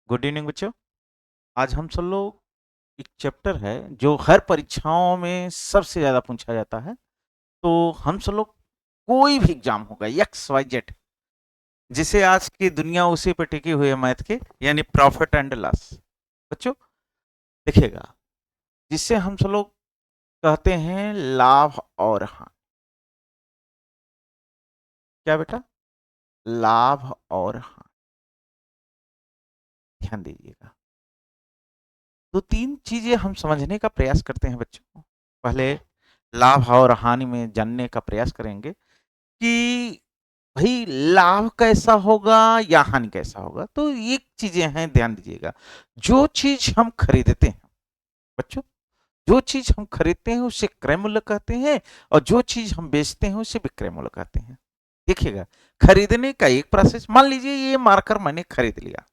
Good evening बच्चों। आज हम सब लोग एक चैप्टर है जो हर परीक्षाओं में सबसे ज़्यादा पूछा जाता है। तो हम सब लोग कोई भी एग्जाम होगा एक्स वाई जेड, जिसे आज की दुनिया उसी पे टिकी हुई है मैथ के, यानी प्रॉफिट एंड लॉस। बच्चों देखिएगा, जिससे हम सब लोग कहते हैं लाभ और हानि। क्या बेटा? लाभ और हानि। ध्यान दीजिएगा, तो तीन चीजें हम समझने का प्रयास करते हैं बच्चों। पहले लाभ और हानि में जानने का प्रयास करेंगे कि भाई लाभ कैसा होगा या हानि कैसा होगा। तो एक चीजें हैं, ध्यान दीजिएगा। जो चीज हम खरीदते हैं बच्चों, जो चीज हम खरीदते हैं उसे क्रय मूल्य कहते हैं, और जो चीज हम बेचते हैं उसे विक्रय मूल्य कहते हैं। देखिएगा, खरीदने का एक प्रोसेस, मान लीजिए ये मार्कर मैंने खरीद लिया,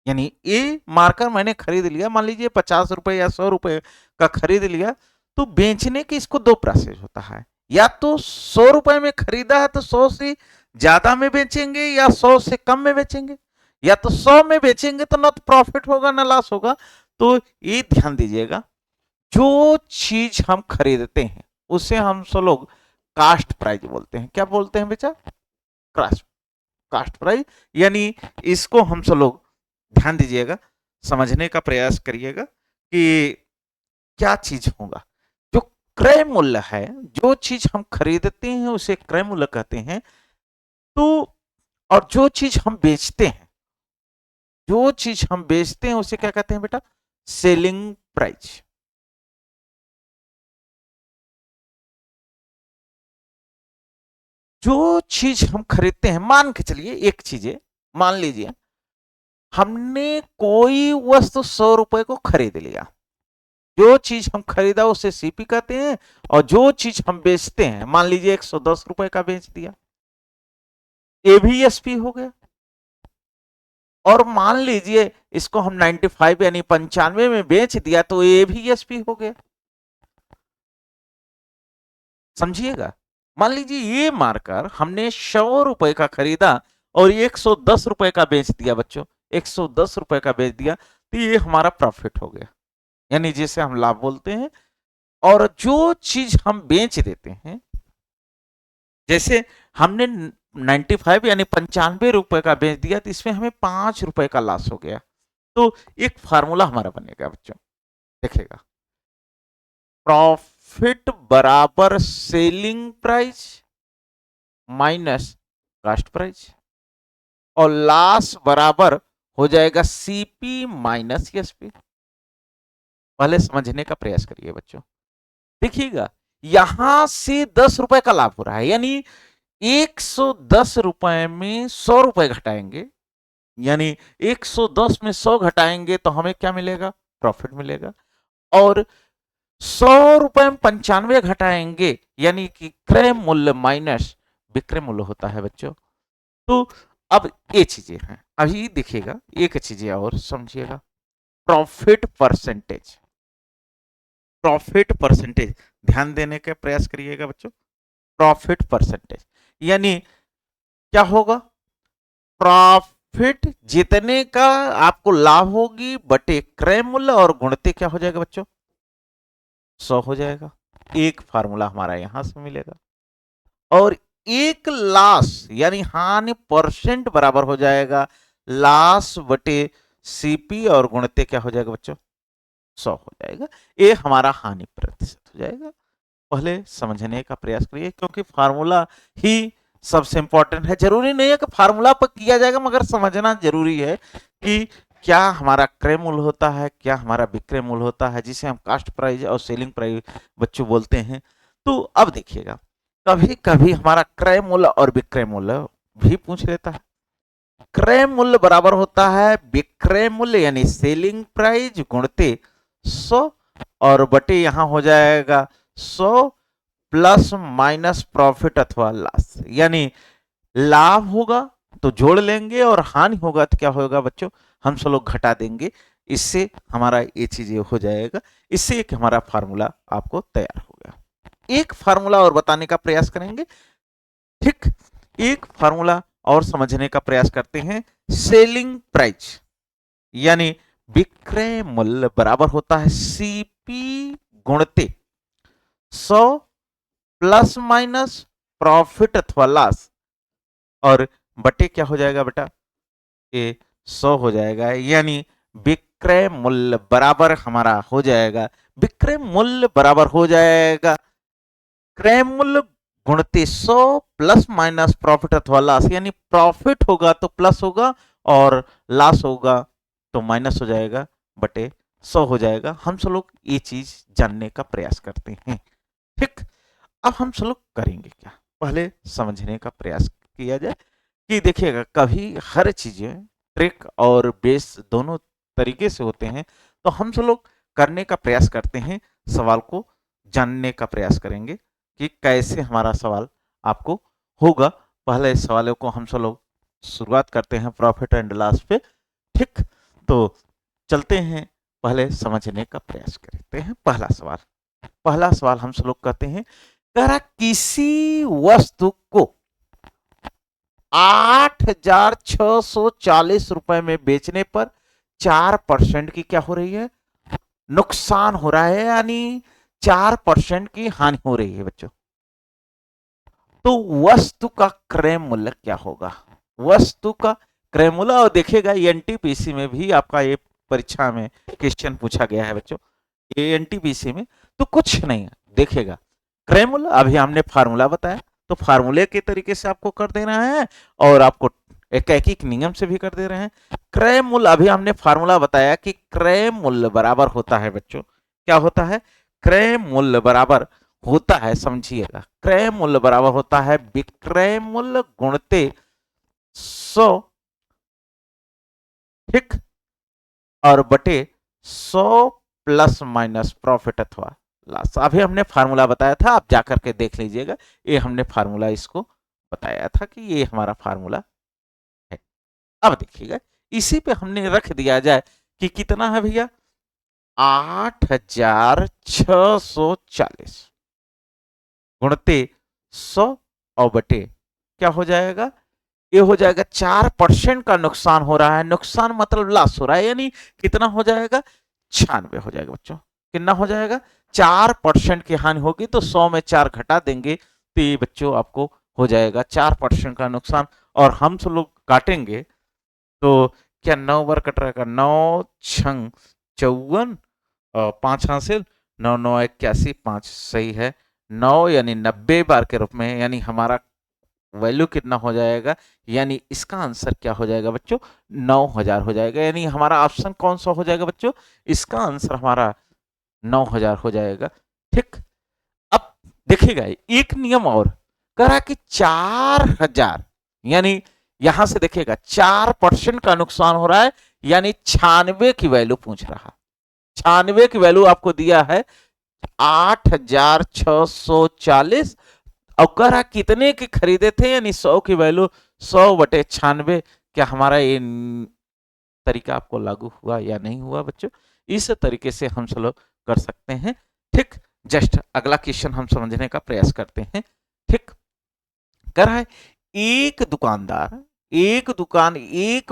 यानी ये मार्कर मैंने खरीद लिया, मान लीजिए 50 रुपए या 100 रुपए का खरीद लिया। तो बेचने के इसको दो प्रोसेस होता है। या तो 100 रुपए में खरीदा है तो 100 से ज्यादा में बेचेंगे, या 100 से कम में बेचेंगे। या तो 100 में बेचेंगे तो ना तो प्रॉफिट होगा ना लॉस होगा। तो ये ध्यान दीजिएगा, जो चीज हम खरीदते हैं उसे हम सब लोग कास्ट प्राइस बोलते हैं। क्या बोलते हैं बेटा? Cost cost price. यानी इसको हम सब लोग, ध्यान दीजिएगा, समझने का प्रयास करिएगा कि क्या चीज होगा। जो क्रय मूल्य है, जो चीज हम खरीदते हैं उसे क्रय मूल्य कहते हैं। तो और जो चीज हम बेचते हैं, जो चीज हम बेचते हैं उसे क्या कहते हैं बेटा? Selling price. जो चीज हम खरीदते हैं, मान के चलिए एक चीज है, मान लीजिए हमने कोई वस्तु 100 रुपए को खरीद लिया। जो चीज हम खरीदा उसे सीपी कहते हैं, और जो चीज हम बेचते हैं, मान लीजिए 110 रुपए का बेच दिया, ये भी एसपी हो गया। और मान लीजिए इसको हम 95 यानी 95 में बेच दिया, तो ये भी एसपी हो गया। समझिएगा, मान लीजिए ये मार्कर हमने 100 रुपए का खरीदा और 110 रुपए का बेच दिया बच्चों, 110 रुपए का बेच दिया, तो ये हमारा प्रॉफिट हो गया, यानी जिसे हम लाभ बोलते हैं। और जो चीज हम बेच देते हैं, जैसे हमने 95 यानी 95 रुपए का बेच दिया, तो इसमें हमें 5 रुपए का लॉस हो गया। तो एक फार्मूला हमारा बनेगा बच्चों, देखिएगा, प्रॉफिट बराबर selling price minus cost price, और लॉस बराबर हो जाएगा सीपी माइनस एसपी। पहले समझने का प्रयास करिए बच्चों। देखिएगा, यहां से 10 रुपए का लाभ हो रहा है, यानी 110 रुपए में 100 रुपए घटाएंगे, यानी 110 में 100 घटाएंगे तो हमें क्या मिलेगा? प्रॉफिट मिलेगा। और 100 रुपए में 95 घटाएंगे, यानी कि क्रय मूल्य माइनस विक्रय मूल्य होता है बच्चों। तो अब ये चीजें हैं, अभी देखिएगा एक चीजें और समझिएगा। प्रॉफिट परसेंटेज, प्रॉफिट परसेंटेज ध्यान देने का प्रयास करिएगा बच्चों। प्रॉफिट परसेंटेज यानी क्या होगा? प्रॉफिट जितने का आपको लाभ होगी बटे क्रय मूल्य, और गुणते क्या हो जाएगा बच्चों? 100 हो जाएगा। एक फार्मूला हमारा यहां से मिलेगा। और एक लॉस यानी हानि परसेंट बराबर हो जाएगा लॉस बटे सीपी, और गुणते क्या हो जाएगा बच्चों? 100 हो जाएगा। ये हमारा हानि प्रतिशत हो जाएगा। पहले समझने का प्रयास करिए, क्योंकि फार्मूला ही सबसे इंपॉर्टेंट है। जरूरी नहीं है कि फार्मूला पर किया जाएगा, मगर समझना जरूरी है कि क्या हमारा क्रय मूल्य होता है, क्या हमारा विक्रय मूल्य होता है, जिसे हम कास्ट प्राइस और सेलिंग प्राइस बच्चों बोलते हैं। तो अब देखिएगा, कभी कभी हमारा क्रय मूल्य और विक्रय मूल्य भी पूछ लेता है। क्रय मूल्य बराबर होता है विक्रय मूल्य यानी सेलिंग प्राइस गुणते 100, और बटे यहां हो जाएगा 100 प्लस माइनस प्रॉफिट अथवा लॉस, यानी लाभ होगा तो जोड़ लेंगे, और हानि होगा तो क्या होगा बच्चों? हम सब लोग घटा देंगे। इससे हमारा ये चीज हो जाएगा। इससे एक हमारा फार्मूला आपको तैयार हो गया। एक फार्मूला और बताने का प्रयास करेंगे, ठीक? एक फार्मूला और समझने का प्रयास करते हैं। सेलिंग प्राइस, यानी विक्रय मूल्य बराबर होता है सीपी गुणते 100 प्लस माइनस प्रॉफिट अथवा लॉस, और बटे क्या हो जाएगा बेटा, ये 100 हो जाएगा। यानी विक्रय मूल्य बराबर हमारा हो जाएगा, विक्रय मूल्य बराबर हो जाएगा क्रय मूल्य गुणित 100 प्लस माइनस प्रॉफिट अथवा लॉस, यानी प्रॉफिट होगा तो प्लस होगा और लॉस होगा तो माइनस हो जाएगा, बटे 100 हो जाएगा। हम सब लोग ये चीज जानने का प्रयास करते हैं। ठीक, अब हम सब लोग करेंगे क्या, पहले समझने का प्रयास किया जाए कि देखिएगा कभी हर चीजें ट्रिक और बेस दोनों तरीके से होते हैं, तो हम सब लोग करने का प्रयास करते हैं, सवाल को जानने का प्रयास करेंगे कि कैसे हमारा सवाल आपको होगा। पहले सवालों को हम सब लोग शुरुआत करते हैं प्रॉफिट एंड लॉस पे। ठीक, तो चलते हैं, पहले समझने का प्रयास करते हैं। पहला सवाल हम सब लोग कहते हैं, करा किसी वस्तु को 8,640 रुपए में बेचने पर 4% की क्या हो रही है, नुकसान हो रहा है, यानी 4% की हानि हो रही है बच्चों। तो वस्तु का क्रय मूल्य क्या होगा, वस्तु का क्रय मूल्य। और देखिएगा एनटीपीसी में भी आपका ये परीक्षा में क्वेश्चन पूछा गया है बच्चों, ये एनटीपीसी में। तो कुछ नहीं है, देखिएगा क्रय मूल्य अभी हमने फार्मूला बताया, तो फार्मूले के तरीके से आपको कर देना है, और आपको एक नियम से भी कर दे रहे हैं। क्रय मूल्य अभी हमने फार्मूला बताया कि क्रय मूल्य बराबर होता है बच्चों, क्या होता है, क्रय मूल्य बराबर होता है, समझिएगा, क्रय मूल्य बराबर होता है विक्रय मूल्य गुणते 100, ठीक, और बटे 100 प्लस माइनस प्रॉफिट अथवा लॉस। अभी हमने फार्मूला बताया था, आप जाकर के देख लीजिएगा, ये हमने फार्मूला इसको बताया था कि ये हमारा फार्मूला है। अब देखिएगा इसी पे हमने रख दिया जाए कि कितना है भैया, 8,640 गुणते 100 और बटे क्या हो जाएगा, ये हो जाएगा 4% का नुकसान हो रहा है, नुकसान मतलब लॉस हो रहा है, यानी कितना हो जाएगा, 96 हो जाएगा बच्चों। कितना हो जाएगा, 4% की हानि होगी, तो 100 में 4 घटा देंगे तो ये बच्चों आपको हो जाएगा 4% का नुकसान। और हम सब लोग काटेंगे तो क्या 9 बार कट रहेगा, 9 छंग 54, 5 हासिल, 9 9 81, 5 सही है, 9 यानी 90 बार के रूप में, यानी हमारा वैल्यू कितना हो जाएगा, यानी इसका आंसर क्या हो जाएगा बच्चों, 9,000 हो जाएगा। यानी हमारा ऑप्शन कौन सा हो जाएगा बच्चों, इसका आंसर हमारा 9,000 हो जाएगा। ठीक, अब देखिएगा एक नियम और करा कि 4,000, यानी यहां से देखिएगा 4% का नुकसान हो रहा है, यानी 96 की वैल्यू पूछ रहा, 96 की वैल्यू आपको दिया है 8,640, और कह रहा कितने के खरीदे थे, यानी 100 की वैल्यू 100 बटे 96। क्या हमारा ये तरीका आपको लागू हुआ या नहीं हुआ बच्चों, इस तरीके से हम सब लोग कर सकते हैं। ठीक, जस्ट अगला क्वेश्चन हम समझने का प्रयास करते हैं। ठीक, कर रहा है एक दुकानदार एक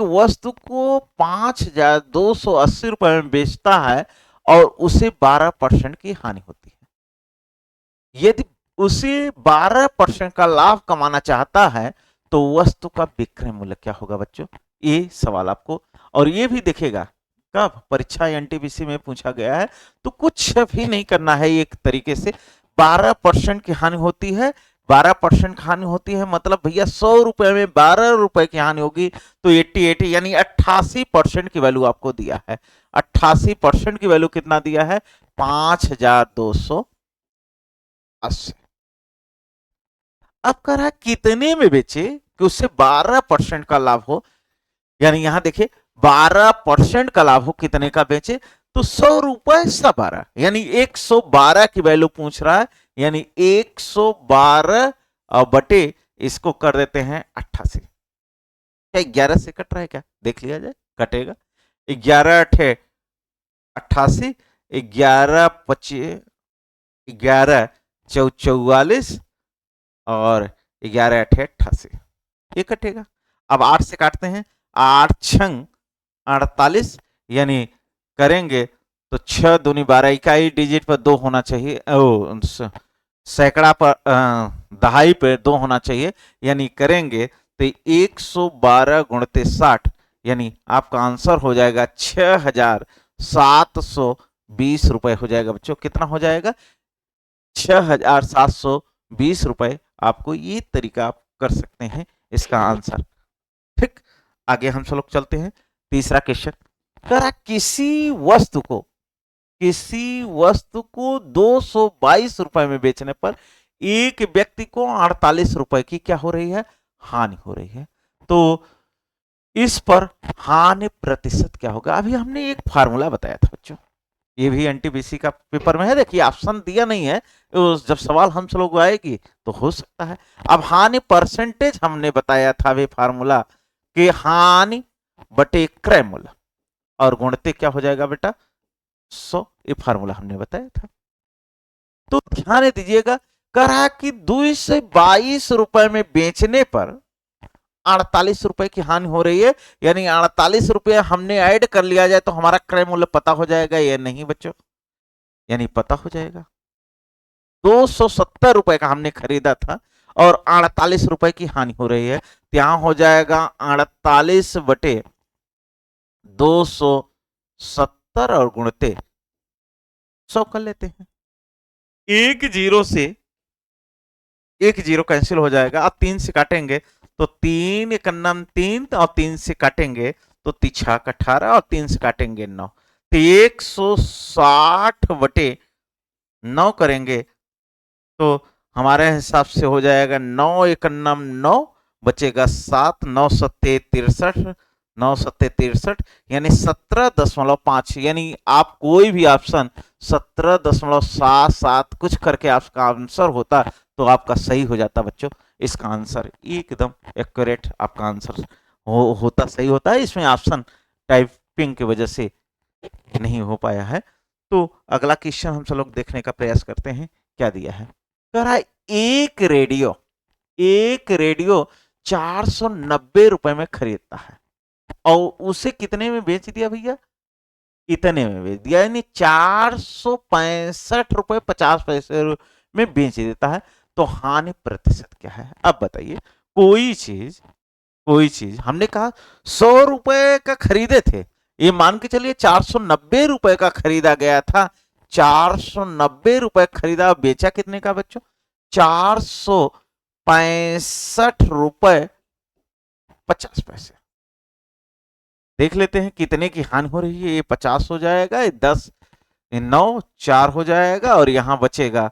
वस्तु को 5,280 रुपए में बेचता है और उसे 12% की हानि होती है। यदि उसे 12% का लाभ कमाना चाहता है तो वस्तु का विक्रय मूल्य क्या होगा बच्चों, ये सवाल आपको, और ये भी देखेगा कब परीक्षा एनटीपीसी में पूछा गया है, तो कुछ भी नहीं करना है, एक तरीके से 12% की हानि होती है, 12% की हानि होती है मतलब भैया 100 रुपए में 12 रुपए की हानि होगी, तो 80 यानी 88% की वैल्यू आपको दिया है। 88% की वैल्यू कितना दिया है, 5,280। अब कह रहा है कितने में बेचे कि उससे 12% का लाभ हो, यानी यहां देखिए 12% का लाभ हो, कितने का बेचे, तो 100 रुपए 12, यानी 112 की वैल्यू पूछ रहा है, यानी 112 बटे इसको कर देते हैं 88। क्या 11 से कट रहा है क्या, देख लिया जाए, कटेगा 11 अठे 88, 11 25, 11 44 और 11 अठे 88, ये कटेगा। अब 8 से काटते हैं, 8 छंग 48, यानी करेंगे तो 6 दूनी 12, इकाई डिजिट पर 2 होना चाहिए, सैकड़ा पर दहाई पे 2 होना चाहिए, यानी करेंगे तो 112 गुणते 60, यानी आपका आंसर हो जाएगा 6,720 रुपए हो जाएगा बच्चों। कितना हो जाएगा? 6,720 रुपए। आपको ये तरीका आप कर सकते हैं इसका आंसर। ठीक, आगे हम सब लोग चलते हैं। तीसरा क्वेश्चन करा, किसी वस्तु को 222 रुपए में बेचने पर एक व्यक्ति को 48 रुपए की क्या हो रही है? हानि हो रही है। तो इस पर हानि प्रतिशत क्या होगा? अभी हमने एक फार्मूला बताया था बच्चों, ये भी एनटीपीसी का पेपर में है, देखिए ऑप्शन दिया नहीं है, जब सवाल हम सब लोग आएगी तो हो सकता है। अब हानि परसेंटेज हमने बताया था वे फार्मूला कि हानि बटे क्रय मूल्य और गुणते क्या हो जाएगा बेटा? 100। ये फार्मूला हमने बताया था। तो ध्यान दीजिएगा, कहा कि 222 रुपए में बेचने पर 48 रुपए की हानि हो रही है, यानी 48 रुपए हमने ऐड कर लिया जाए तो हमारा क्रय मूल्य पता हो जाएगा या नहीं बच्चों? यानी पता हो जाएगा। 270 रुपए का हमने खरीदा था और 48 रुपए की हानि हो रही है, तो यहां हो जाएगा 48 बटे 270 और गुणते 100 कर लेते हैं। एक जीरो कैंसिल हो जाएगा। अब 3 से काटेंगे तो 3 एकन्नम 3 और 3 से काटेंगे तो 3 18 और 3 से काटेंगे 9, तो 160 बटे 9 करेंगे तो हमारे हिसाब से हो जाएगा 9 एकन्नम 9, बचेगा 7, 9 सत्ते 63, 9 सत्ते 63, यानी 17.5, यानी आप कोई भी ऑप्शन 17.77 कुछ करके आपका आंसर होता तो आपका सही हो जाता बच्चों। इसका आंसर एकदम एक्यूरेट आपका आंसर होता, सही होता है। इसमें ऑप्शन टाइपिंग की वजह से नहीं हो पाया है। तो अगला क्वेश्चन हम सब लोग देखने का प्रयास करते हैं, क्या दिया है। कह रहा है एक रेडियो 490 रुपए में खरीदता है और उसे कितने में बेच दिया भैया? इतने में बेच दिया, यानी 465 रुपए 50 पैसे में बेच देता है। तो हानि प्रतिशत क्या है? अब बताइए, कोई चीज हमने कहा 100 रुपए का खरीदे थे, ये मान के चलिए 490 रुपए का खरीदा गया था, 490 रुपए खरीदा, बेचा कितने का बच्चों? 465 रुपए 50 पैसे। देख लेते हैं कितने की हानि हो रही है। ये 50 हो जाएगा, 10 9 4 हो जाएगा और यहां बचेगा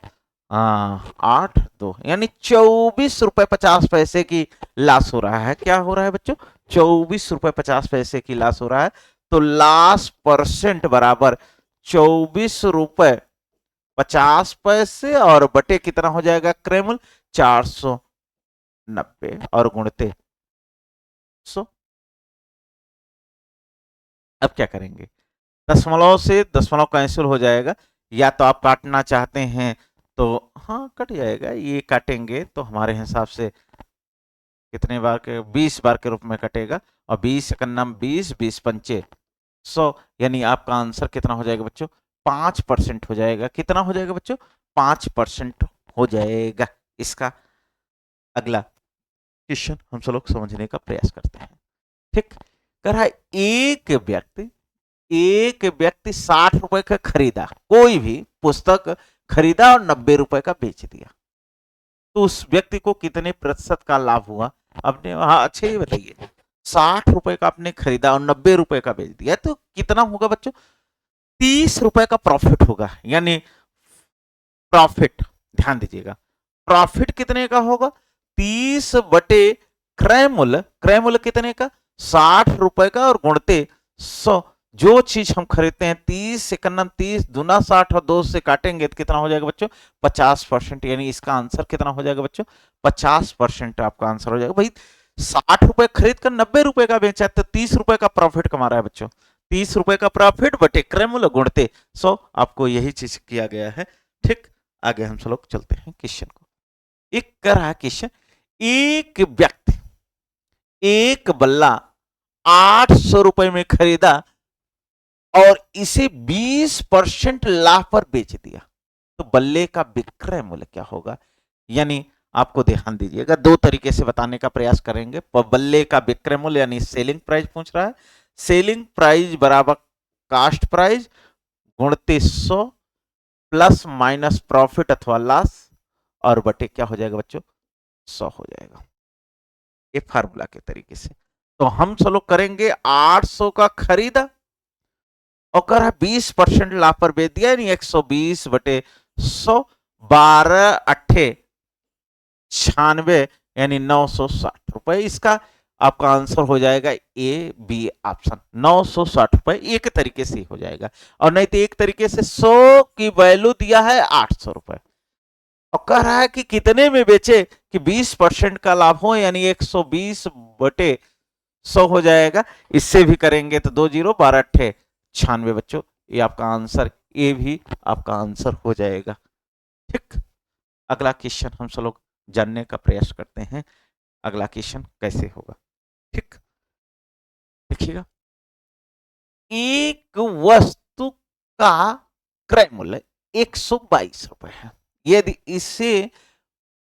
8 2, यानी 24 रुपए 50 पैसे की लॉस हो रहा है। क्या हो रहा है बच्चों? 24 रुपए 50 पैसे की लॉस हो रहा है। तो लॉस परसेंट बराबर 24 रुपए 50 पैसे और बटे कितना हो जाएगा क्रय मूल्य? 490 और गुणते 100। अब क्या करेंगे? दशमलव से दशमलव कैंसिल हो जाएगा, या तो आप काटना चाहते हैं तो हाँ कट जाएगा, ये काटेंगे तो हमारे हिसाब से कितने बार के? 20 बार के रूप में कटेगा और 20 एकन्नम 20, 20 पंचे 100, यानी आपका आंसर कितना हो जाएगा बच्चों? 5% हो जाएगा। कितना हो जाएगा बच्चों? 5% हो जाएगा। इसका अगला क्वेश्चन हम सब लोग समझने का प्रयास करते हैं। ठीक, कह रहा है एक व्यक्ति 60 रुपए का खरीदा, कोई भी पुस्तक खरीदा और 90 रुपए का बेच दिया, तो उस व्यक्ति को कितने प्रतिशत का लाभ हुआ? आपने हाँ अच्छे ही बताइए। 60 रुपए का आपने खरीदा और 90 रुपए का बेच दिया, तो कितना होगा बच्चों? 30 रुपए का प्रॉफिट होगा। यानी प्रॉफिट, ध्यान दीजिएगा, प्रॉफिट कितने का होगा? 30 बटे क्रय मूल्य कितने का? 60 रुपए का और गुणते 100। जो चीज हम खरीदते हैं 30 एकन्नम 30 दूना 60 और 2 से काटेंगे तो कितना हो जाएगा बच्चों? 50%, यानी इसका आंसर कितना हो जाएगा बच्चों? 50% आपका आंसर हो जाएगा। भाई 60 रुपए खरीद कर 90 रुपए का बेचा तो 30 रुपए का प्रॉफिट कमा रहा है बच्चों। 30 रुपए का प्रॉफिट बटे क्रय मूल्य गुणते 100, आपको यही चीज किया गया है। ठीक, आगे हम सब लोग चलते हैं क्वेश्चन को। एक कर रहा क्वेश्चन, एक व्यक्ति एक बल्ला 800 रुपए में खरीदा और इसे 20% लाभ पर बेच दिया, तो बल्ले का विक्रय मूल्य क्या होगा? यानी आपको ध्यान दीजिएगा, दो तरीके से बताने का प्रयास करेंगे। बल्ले का विक्रय मूल्य यानी सेलिंग प्राइस पूछ रहा है, सेलिंग प्राइस बराबर कास्ट प्राइस गुणते 100 प्लस माइनस प्रॉफिट अथवा लॉस और बटे क्या हो जाएगा बच्चों? 100 हो जाएगा, ये फार्मूला के तरीके से। तो हम सब लोग करेंगे 800 का खरीदा और करा 20% लाभ पर बेच दिया, यानी 120 बटे 100, 12 अट्ठे 96 यानी 960 रुपए। इसका आपका आंसर हो जाएगा ए बी ऑप्शन, 960 रुपए एक तरीके से हो जाएगा। और नहीं तो एक तरीके से 100 की वैल्यू दिया है 800 रुपए और कह रहा है कि कितने में बेचे कि 20% का लाभ हो, यानी 120 बटे 100 हो जाएगा। इससे भी करेंगे तो 20 12 अट्ठे 96 बच्चों, ये आपका आंसर, ये भी आपका आंसर हो जाएगा। ठीक, अगला क्वेश्चन हम सब लोग जानने का प्रयास करते हैं, अगला क्वेश्चन कैसे होगा। ठीक, देखिएगा, एक वस्तु का क्रय मूल्य 122 रुपए है, यदि इसे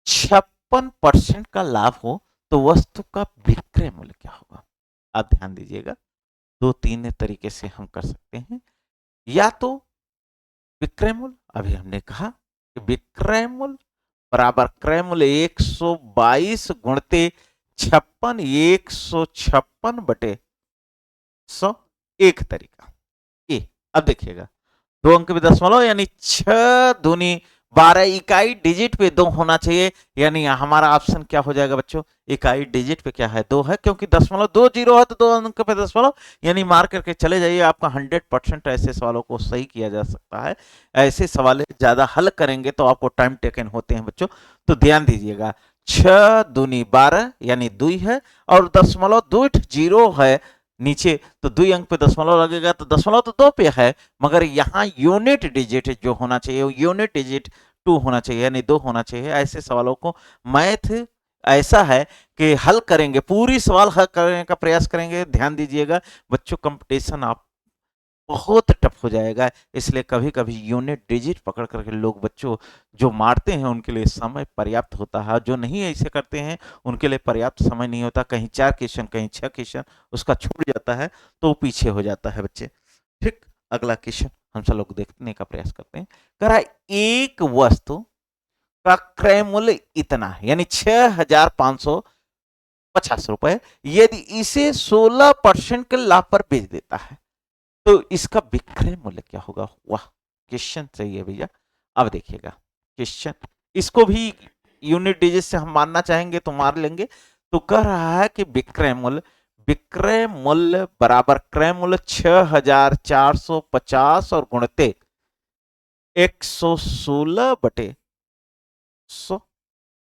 56% का लाभ हो तो वस्तु का विक्रय मूल्य क्या होगा? आप ध्यान दीजिएगा, दो तीन तरीके से हम कर सकते हैं। या तो विक्रय मूल्य, अभी हमने कहा कि विक्रय मूल्य बराबर क्रय मूल्य 122 गुणते 56, 156 बटे 100 एक तरीका। ए, अब देखिएगा, दो अंक में दशमलव यानी 6 दूनी 12, इकाई डिजिट पे 2 होना चाहिए, यानी हमारा ऑप्शन क्या हो जाएगा बच्चों? इकाई डिजिट पे क्या है? 2 है, क्योंकि दशमलव 2 जीरो है तो 2 अंक पे दशमलव, यानी मार करके चले जाइए। आपका 100% ऐसे सवालों को सही किया जा सकता है। ऐसे सवाल ज्यादा हल करेंगे तो आपको टाइम टेकन होते हैं बच्चों, तो ध्यान दीजिएगा। 6 दूनी 12 यानी 2 है, और दशमलव 2 जीरो है नीचे, तो 2 अंक पे दशमलव लगेगा, तो दशमलव तो 2 पे है, मगर यहाँ यूनिट डिजिट जो होना चाहिए यूनिट डिजिट 2 होना चाहिए, यानी 2 होना चाहिए। ऐसे सवालों को मैथ ऐसा है कि हल करेंगे, पूरी सवाल हल करने का प्रयास करेंगे। ध्यान दीजिएगा बच्चों, कंपटीशन आप बहुत टफ हो जाएगा, इसलिए कभी कभी यूनिट डिजिट पकड़ करके लोग बच्चों जो मारते हैं उनके लिए समय पर्याप्त होता है, जो नहीं ऐसे करते हैं उनके लिए पर्याप्त समय नहीं होता। कहीं 4 क्वेश्चन कहीं 6 क्वेश्चन उसका छूट जाता है तो पीछे हो जाता है बच्चे। ठीक, अगला क्वेश्चन हम सब लोग देखने का प्रयास करते हैं। कह एक वस्तु का क्रय मूल्य इतना है, यानी 6,550 रुपए, यदि इसे 16% के लाभ पर बेच देता है तो इसका विक्रय मूल्य क्या होगा? वाह, क्वेश्चन सही है भैया। अब देखिएगा क्वेश्चन, इसको भी यूनिट डिजिट से हम मानना चाहेंगे तो मार लेंगे। तो कह रहा है कि विक्रय मूल्य बराबर क्रय मूल्य 6,450 और गुणते 116 बटे 100।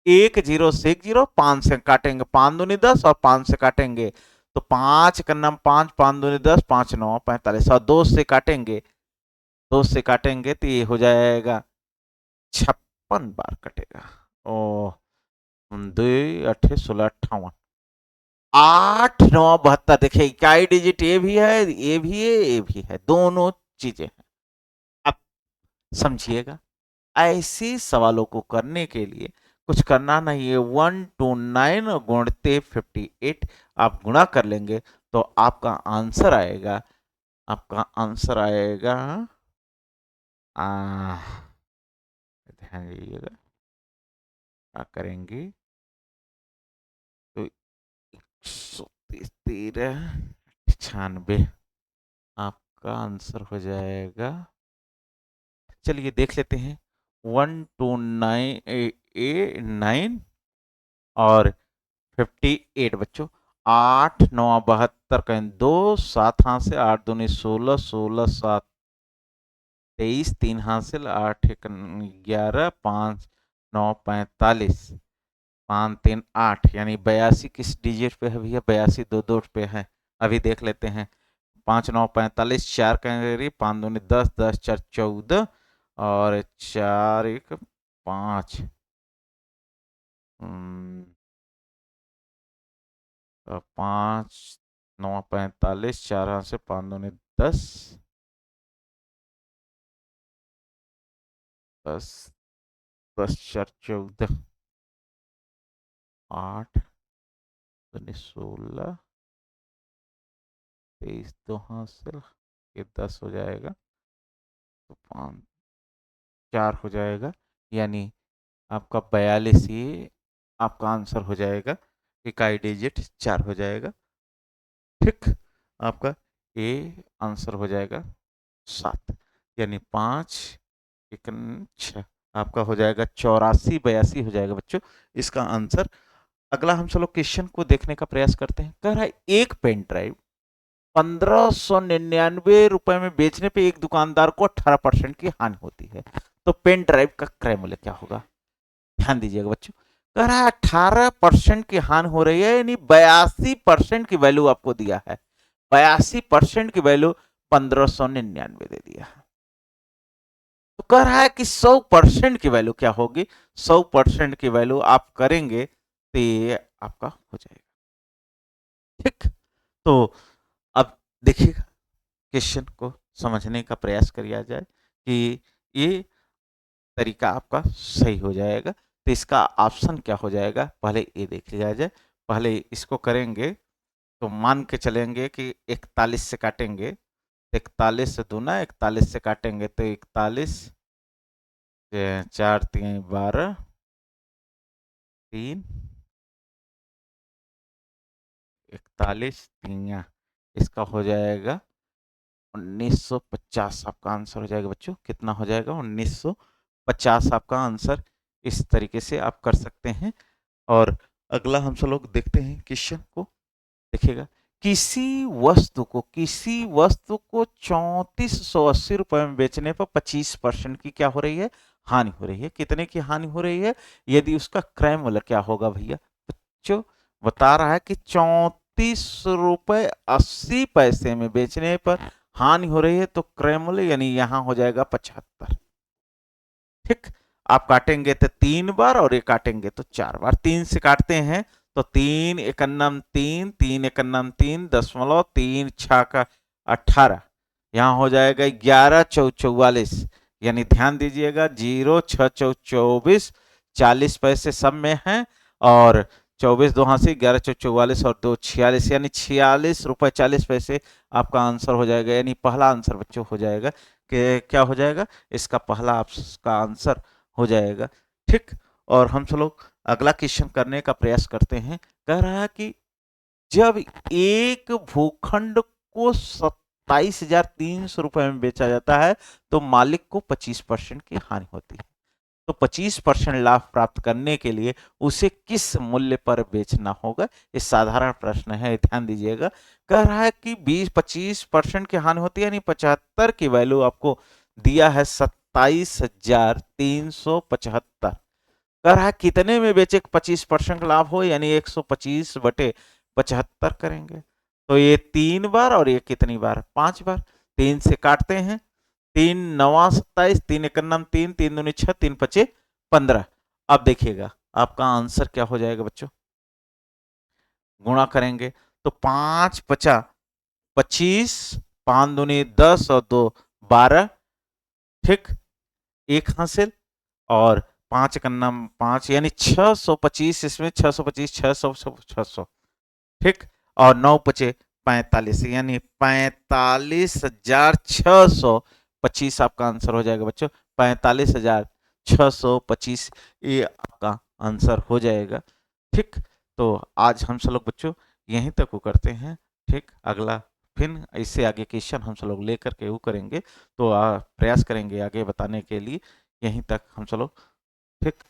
एक जीरो से एक जीरो, 5 से काटेंगे 5 दूनी 10 और 5 से काटेंगे तो 5 का नाम 5, 5 दूनी 10, 5 9 45, और 2 से काटेंगे, 2 से काटेंगे तो ये हो जाएगा 56 बार कटेगा। ओ 2 अठे 16 58, 8 9 72। देखिए इकाई डिजिट ये भी है, ये भी है, ये भी है, दोनों चीजें हैं। अब समझिएगा, ऐसे सवालों को करने के लिए कुछ करना नहीं है, 1 to 9 गुणते 58 आप गुणा कर लेंगे तो आपका आंसर आएगा, आपका आंसर आएगा ध्यान दीजिएगा, क्या करेंगे तो 113 96 आपका आंसर हो जाएगा। चलिए देख लेते हैं, 1 to 9 और 58 बच्चों, 8 9 72 का 2 7 हाथ से 8 दूनी 16, 16 7 23, 3 हासिल 8 1 11, 5 9 45, 5 3 8, यानी 82 किस डिजिट पे है भैया? 82 दो दो पे है। अभी देख लेते हैं, 5 9 45, 4 कैरी, 5 दूनी 10, 10 4 14 और 4 1 5, 5 9 45, 4 हाथ से 5 दूनी 10, 10 10 4 14 8 16 23 दो हासिल, ये 10 हो जाएगा, तो 5 4 हो जाएगा, यानी आपका 42, ये आपका आंसर हो जाएगा, इकाई डिजिट 4 हो जाएगा। ठीक, आपका ए आंसर हो जाएगा 7, यानी 5 एक 6, आपका हो जाएगा 84 82 हो जाएगा बच्चों इसका आंसर। अगला हम सब लोग क्वेश्चन को देखने का प्रयास करते हैं। कह रहा है एक पेन ड्राइव 1599 में बेचने पे एक दुकानदार को 18% की हानि होती है, तो पेन ड्राइव का क्रय मूल्य क्या होगा? ध्यान दीजिएगा बच्चों, कह रहा है 18% की हानि हो रही है, यानी 82% की वैल्यू आपको दिया है, 82% की वैल्यू 1599 दे दिया है। तो कह रहा है कि 100% की वैल्यू क्या होगी? 100% की वैल्यू आप करेंगे तो ये आपका हो जाएगा। ठीक, तो अब देखिएगा, क्वेश्चन को समझने का प्रयास किया जाए कि ये तरीका आपका सही हो जाएगा, तो इसका ऑप्शन क्या हो जाएगा पहले ये देख लिया जाए। पहले इसको करेंगे तो मान के चलेंगे कि 41 से काटेंगे, 41 से दूना 41 से काटेंगे तो 41 4 3 12 3 41 3, इसका हो जाएगा 1950, आपका आंसर हो जाएगा बच्चों। कितना हो जाएगा? 1950 आपका आंसर। इस तरीके से आप कर सकते हैं। और अगला हम सब लोग देखते हैं क्वेश्चन को, देखिएगा, किसी वस्तु को 3480 रुपए में बेचने पर 25% की क्या हो रही है? हानि हो रही है। कितने की हानि हो रही है? यदि उसका क्रय मूल्य क्या होगा भैया? बच्चों बता रहा है कि 34 रुपए 80 पैसे में बेचने पर हानि हो रही है, तो क्रय मूल्य यानी यहां हो जाएगा 75। ठीक, आप काटेंगे तो 3 बार और ये काटेंगे तो 4 बार। 3 से काटते हैं तो 3 एकन्नम 3, 3 एकन्नम 3.3, 6 का 18, यहाँ हो जाएगा 11 चौ 44, यानी ध्यान दीजिएगा 0 6 चौ 24, 40 पैसे सब में हैं, और 24 दो हाथ से 11 चौ 44 और 2 46, यानी 46 रुपए 40 पैसे आपका आंसर हो जाएगा। यानी पहला आंसर बच्चों हो जाएगा कि क्या हो जाएगा? इसका पहला आपका आंसर हो जाएगा। ठीक, और हम सब लोग अगला क्वेश्चन करने का प्रयास करते हैं। कह रहा है कि जब एक भूखंड को 27,300 रुपए में बेचा जाता है तो मालिक को 25% की हानि होती है, तो 25% लाभ प्राप्त करने के लिए उसे किस मूल्य पर बेचना होगा? ये साधारण प्रश्न है, ध्यान दीजिएगा। कह रहा है कि 25% की हानि होती है, यानी 75 की वैल्यू आपको दिया है 27,375। कह रहा है कितने में बेचे 25% लाभ हो, यानी 125/75 करेंगे, तो ये 3 बार और ये कितनी बार? 5 बार। 3 से काटते हैं, 3 9 27, 3 एकन्नम 3, 3 दूनी 6, 3 पचे 15। अब देखिएगा आपका आंसर क्या हो जाएगा बच्चों? गुणा करेंगे तो 5 50 25, 5 दूनी 10 और 2 12। ठीक, एक हासिल, और 5 एकन्नम 5, यानी 625, इसमें 625 600 600। ठीक, और 9 पचे 45, यानी 45,625 आपका आंसर हो जाएगा बच्चों। 45,625 ये आपका आंसर हो जाएगा। ठीक, तो आज हम सब लोग बच्चों यहीं तक वो करते हैं। ठीक, अगला फिर इससे आगे क्वेश्चन हम सब लोग लेकर के वो करेंगे, तो प्रयास करेंगे आगे बताने के लिए। यहीं तक हम सब लोग। ठीक।